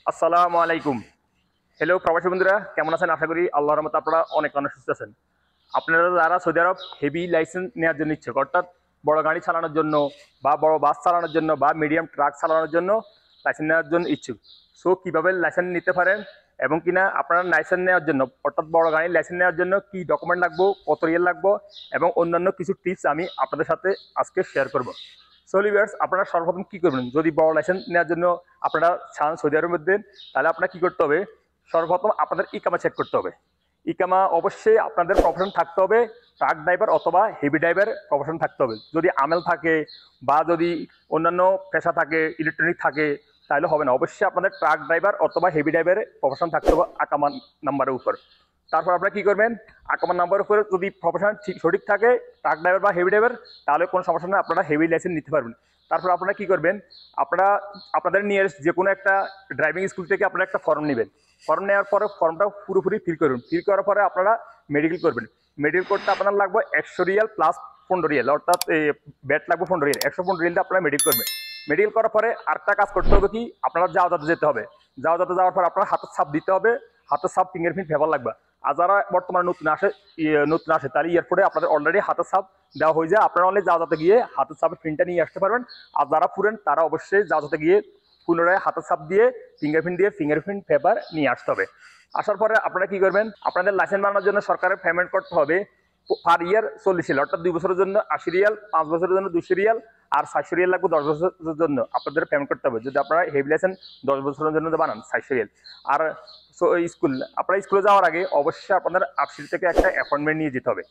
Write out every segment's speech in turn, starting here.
আসসালামু আলাইকুম। হ্যালো প্রবাসী বন্ধুরা, কেমন আছেন? আশা করি আল্লাহর রহমতে আপনারা অনেক সুস্থ আছেন। আপনারা যারা সৌদি আরব হেভি লাইসেন্স নেওয়ার জন্য ইচ্ছুক, অর্থাৎ বড় গাড়ি চালানোর জন্য বা বড় বাস চালানোর জন্য বা মিডিয়াম ট্রাক চালানোর জন্য লাইসেন্স নেওয়ার জন্য ইচ্ছুক, সো কীভাবে লাইসেন্স নিতে পারেন এবং কিনা আপনারা লাইসেন্স নেওয়ার জন্য অর্থাৎ বড় গাড়ির লাইসেন্স নেওয়ার জন্য কী ডকুমেন্ট লাগবো, কত রিয়াল লাগবো এবং অন্যান্য কিছু টিপস আমি আপনাদের সাথে আজকে শেয়ার করব। সো লিভার্স, আপনারা সর্বপ্রথম কী করবেন, যদি বড় লাইসেন্স নেওয়ার জন্য আপনারা চান সৌদি আরবের মধ্যে, তাহলে আপনার কী করতে হবে? সর্বপ্রথম আপনাদের ইকামা চেক করতে হবে। ইকামা অবশ্যই আপনাদের প্রফেশন থাকতে হবে, ট্রাক ড্রাইভার অথবা হেভি ড্রাইভার প্রফেশন থাকতে হবে। যদি আমেল থাকে বা যদি অন্যান্য পেশা থাকে, ইলেকট্রনিক থাকে, তাহলে হবে না। অবশ্যই আপনাদের ট্রাক ড্রাইভার অথবা হেভি ড্রাইভারের প্রফেশন থাকতে হবে আকামা নাম্বারের উপর। তারপর আপনারা কী করবেন, আকামা নাম্বারের উপরে যদি প্রফেশন সঠিক থাকে, ট্রাক ড্রাইভার বা হেভি ড্রাইভার, তাহলে কোনো সমস্যা নেই, আপনারা হেভি লাইসেন্স নিতে পারবেন। তারপর আপনারা কী করবেন, আপনারা আপনাদের নিয়ারেস্ট যে কোনো একটা ড্রাইভিং স্কুল থেকে আপনারা একটা ফর্ম নেবেন। ফর্ম নেওয়ার পরে ফর্মটা পুরোপুরি ফিল করবেন। ফিল করার পরে আপনারা মেডিকেল করবেন। মেডিকেল করতে আপনার লাগবে 100 রিয়াল প্লাস 15 রিয়াল, অর্থাৎ ব্যাট লাগবে 15 রিয়াল, 115 রিয়ালটা আপনারা মেডিকেল করবেন। মেডিকেল করার পরে আরেকটা কাজ করতে হবে কি, আপনারা যাওয়াতে যেতে হবে। যাওয়াতে যাওয়ার পর আপনার হাতের ছাপ দিতে হবে। হাতের ছাপ ফিঙ্গারপ্রিন্ট ফেভার লাগবে। আর যারা বর্তমানে নতুন আসে তাহলে এয়ারপোর্টে আপনাদের অলরেডি হাতের ছাপ দেওয়া হয়ে যায়, আপনারা অনলি যাওয়াতে গিয়ে হাতের ছাপের প্রিন্টটা নিয়ে আসতে পারবেন। আর যারা পুরেন তারা অবশ্যই যাওয়াতে গিয়ে পুনরায় হাতের ছাপ দিয়ে ফিঙ্গারপ্রিন্ট পেপার নিয়ে আসতে হবে। আসার পরে আপনারা কি করবেন, আপনাদের লাইসেন্স বানানোর জন্য সরকারের পেমেন্ট করতে হবে পার ইয়ার 40 রিয়াল, অর্থাৎ 2 বছরের জন্য 80 রিয়াল, 5 বছরের জন্য 200 রিয়াল, আর 700 রিয়াল লাগবে 10 বছরের জন্য আপনাদের পেমেন্ট করতে হবে। যদি আপনারা হেভি লাইসেন্স 10 বছরের জন্য বানান 700 রিয়াল। আর আপনারা স্কুলে যাওয়ার আগে অবশ্যই আপনাদের আফসিল থেকে একটা অ্যাপয়েন্টমেন্ট নিয়ে যেতে হবে।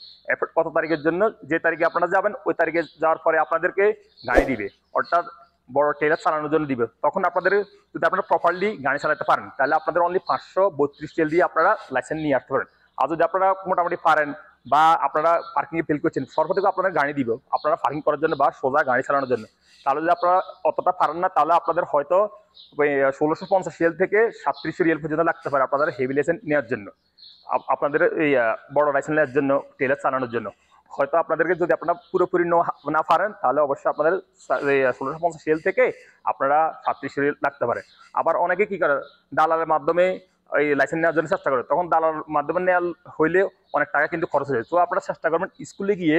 কত তারিখের জন্য, যে তারিখে আপনারা যাবেন ওই তারিখে যাওয়ার পরে আপনাদেরকে গাড়ি দিবে, অর্থাৎ বড় ট্রেলার চালানোর জন্য দিবে। তখন আপনাদের যদি আপনারা প্রপারলি গাড়ি চালাতে পারেন তাহলে আপনাদের অনলি 532 রিয়াল দিয়ে আপনারা লাইসেন্স নিয়ে আসতে পারেন। আর যদি আপনারা মোটামুটি পারেন বা আপনারা পার্কিংয়ে ফেল করছেন, সর্বপ্রথম আপনারা গাড়ি দিব আপনারা পার্কিং করার জন্য বা সোজা গাড়ি চালানোর জন্য। তাহলে যদি আপনারা অতটা পারেন না, তাহলে আপনাদের হয়তো 1650 রিয়াল থেকে 3700 রিয়াল পর্যন্ত লাগতে পারে আপনাদের হেভি লাইসেন্স নেওয়ার জন্য, আপনাদের এই বড় লাইসেন্স নেওয়ার জন্য, ট্রেলার চালানোর জন্য। হয়তো আপনাদেরকে যদি আপনারা পুরোপুরি না পারেন তাহলে অবশ্যই আপনাদের 1650 রিয়াল থেকে আপনারা 3700 রিয়াল লাগতে পারে। আবার অনেকে কি করে, দালালের মাধ্যমে এই লাইসেন্স নেওয়ার জন্য চেষ্টা করে, তখন দালালের মাধ্যমে নেওয়া হইলে অনেক টাকা কিন্তু খরচ হয়ে যায়। তো আপনারা চেষ্টা করবেন স্কুলে গিয়ে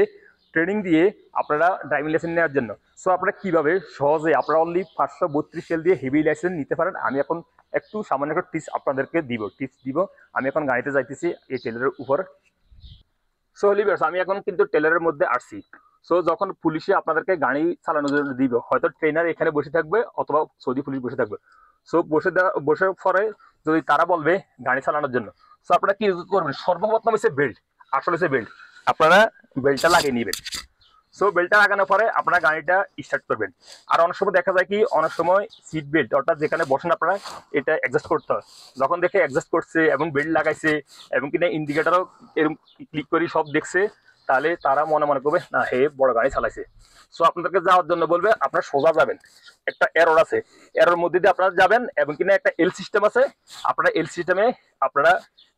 ট্রেনিং দিয়ে আপনারা ড্রাইভিং লাইসেন্স নেওয়ার জন্য। সো আপনারা কীভাবে সহজে আপনারা অনলি 532 রিয়াল দিয়ে হেভি লাইসেন্স নিতে পারেন, আমি এখন একটু সামান্য একটা টিপস আপনাদেরকে টিপস দিব। আমি এখন গাড়িতে যাইতেছি এই টেলারের উপর। সো লিভার্স, আমি এখন কিন্তু টেলারের মধ্যে আসছি। সো যখন পুলিশে আপনাদেরকে গাড়ি চালানোর জন্য দিবে, হয়তো ট্রেনার এখানে বসে থাকবে অথবা সৌদি পুলিশ বসে থাকবে। সো বসে পরে যদি তারা বলবে গাড়ি চালানোর জন্য, সো আপনারা কি করবেন, সর্বপ্রথম হচ্ছে বেল্ট, আসলে হচ্ছে বেল্ট, আপনারা বেল্টটা লাগিয়ে নেবেন। সো বেল্টটা লাগানোর পরে আপনারা গাড়িটা স্টার্ট করবেন। আর অনেক সময় দেখা যায় কি, অনেক সময় সিট বেল্ট অর্থাৎ যেখানে বসেন আপনারা এটা অ্যাডজাস্ট করতে হয়। যখন দেখে অ্যাডজাস্ট করছে এবং বেল্ট লাগাইছে এবং কিনা ইন্ডিকেটারও এরকম ক্লিক করে সব দেখছে, তাহলে তারা মনে করবে না হে বড় গাড়ি চালাইছে। সো আপনাদেরকে যাওয়ার জন্য বলবে আপনারা সোজা যাবেন, একটা এরর আছে, এরর মধ্যে দিয়ে আপনারা যাবেন এবং কিনা একটা এল সিস্টেম আছে, আপনারা এল সিস্টেমে আপনারা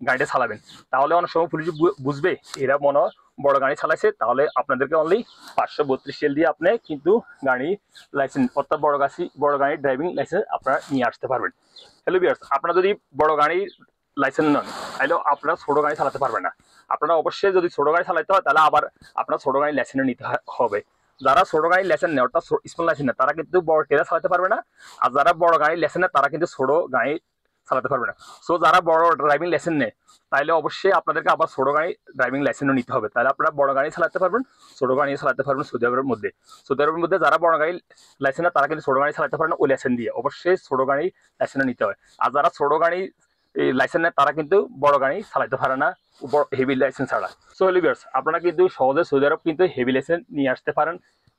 গাড়িটা চালাবেন। তাহলে অনেক সময় পুলিশ বুঝবে এরা মনে বড় গাড়ি চালাইছে, তাহলে আপনাদেরকে অনলি 532 রিয়াল দিয়ে আপনি কিন্তু গাড়ি লাইসেন্স অর্থাৎ বড় গাড়ির ড্রাইভিং লাইসেন্স আপনারা নিয়ে আসতে পারবেন। হ্যালো ভিউয়ার্স, আপনারা যদি বড় গাড়ির লাইসেন্স নন তাহলে আপনারা ছোট গাড়ি চালাতে পারবেন না। আপনারা অবশ্যই যদি ছোট গাড়ি চালাতে হয় তাহলে আবার আপনার ছোট গাড়ির লাইসেন্স নিতে হবে। যারা ছোট গাড়ির লাইসেন্স নেয় অর্থাৎ স্মল লাইসেন্স নেয় তারা কিন্তু বড় ট্রেলার চালাতে পারবে না। আর যারা বড় গাড়ির লাইসেন্স নেয় তারা কিন্তু ছোট গাড়ি চালাতে পারবে না। সো যারা বড় ড্রাইভিং লাইসেন্স নেয় তাহলে অবশ্যই আপনাদেরকে আবার ছোট গাড়ি ড্রাইভিং লাইসেন্সও নিতে হবে, তাহলে আপনারা বড় গাড়ি চালাতে পারবেন, ছোট গাড়ি চালাতে পারবেন। সৌদি আরবের মধ্যে যারা বড় গাড়ি লাইসেন্স তারা কিন্তু ছোট গাড়ি চালাতে পারেন ওই লাইসেন্স দিয়ে, অবশ্যই ছোট গাড়ি লাইসেন্স নিতে হয়। আর যারা ছোট গাড়ি এই লাইসেন্স নেয় তারা কিন্তু বড় গাড়ি চালাতে পারে না হেভি লাইসেন্স ছাড়া। সো লিভার্স, আপনারা কিন্তু সহজে সৌদি আরব কিন্তু হেভি লাইসেন্স নিয়ে আসতে পারেন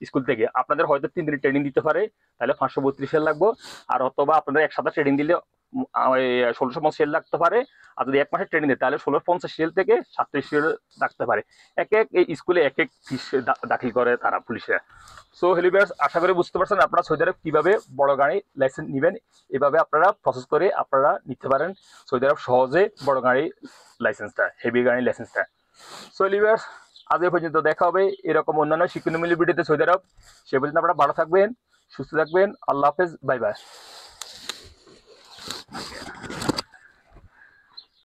স্কুল থেকে। আপনাদের হয়তো 3 দিনের ট্রেনিং দিতে পারে, তাহলে 532 রিয়াল লাগবে। আর অথবা আপনাদের একসাথে ট্রেনিং দিলে 1650 রিয়াল লাগতে পারে। আর যদি 1 মাসের ট্রেনিং দেয় তাহলে 1650 রিয়াল থেকে 37 রিয়াল লাগতে পারে। এই স্কুলে এক ফিস দাখিল করে তারা পুলিশরা। সো হেলিভার্স, আশা করি বুঝতে পারছেন আপনারা সৌদি আরব কীভাবে বড় গাড়ি লাইসেন্স নেবেন। এভাবে আপনারা প্রসেস করে আপনারা নিতে পারেন সৌদি আরব সহজে বড় গাড়ি লাইসেন্সটা, হেভি গাড়ি লাইসেন্সটা। সো হেলিভার্স, আজ এ পর্যন্ত দেখা হবে এরকম অন্যান্য শিক্ষণীয় ভিডিওতে সৌদি আরব। সে পর্যন্ত আপনারা ভালো থাকবেন, সুস্থ থাকবেন। আল্লাহ হাফেজ, বাই বাই।